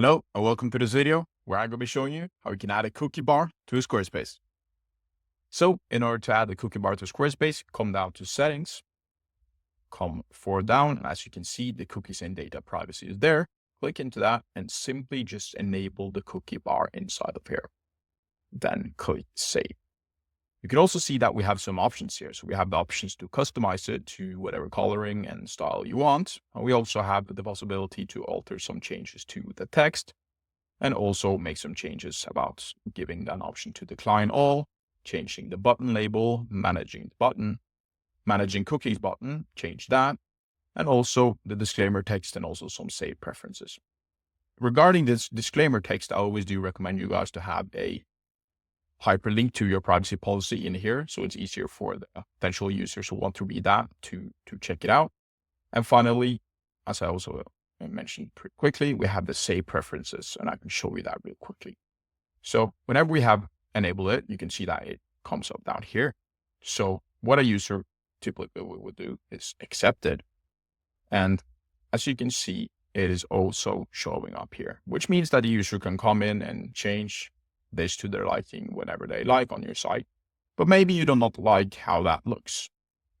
Hello and welcome to this video where I'm going to be showing you how you can add a cookie bar to a Squarespace. So in order to add the cookie bar to Squarespace, come down to settings, come forward down, and as you can see, the cookies and data privacy is there. Click into that and simply just enable the cookie bar inside of here. Then click save. You can also see that we have some options here. So we have the options to customize it to whatever coloring and style you want. And we also have the possibility to alter some changes to the text and also make some changes about giving that option to decline all, changing the button label, managing the button, managing cookies button, change that, and also the disclaimer text and also some save preferences. Regarding this disclaimer text, I always do recommend you guys to have a hyperlink to your privacy policy in here, so it's easier for the potential users who want to read that to check it out. And finally, as I also mentioned pretty quickly, we have the save preferences, and I can show you that real quickly. So whenever we have enabled it, you can see that it comes up down here. So what a user typically would do is accept it. And as you can see, it is also showing up here, which means that the user can come in and change this to their liking whenever they like on your site. But maybe you do not like how that looks.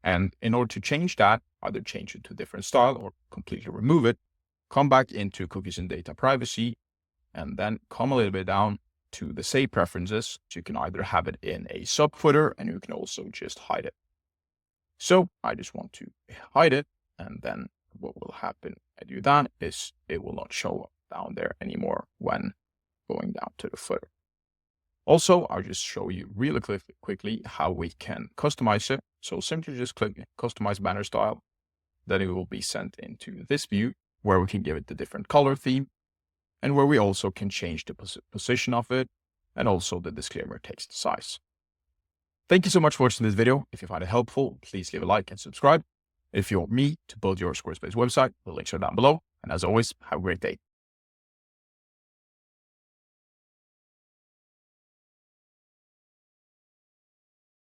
And in order to change that, either change it to a different style or completely remove it, come back into cookies and data privacy, and then come a little bit down to the save preferences. So you can either have it in a subfooter and you can also just hide it. So I just want to hide it. And then what will happen when I do that is it will not show up down there anymore when going down to the footer. Also, I'll just show you really quickly how we can customize it. So simply just click customize banner style. Then it will be sent into this view where we can give it the different color theme and where we also can change the position of it and also the disclaimer text size. Thank you so much for watching this video. If you find it helpful, please leave a like and subscribe. If you want me to build your Squarespace website, the links are down below. And as always, have a great day.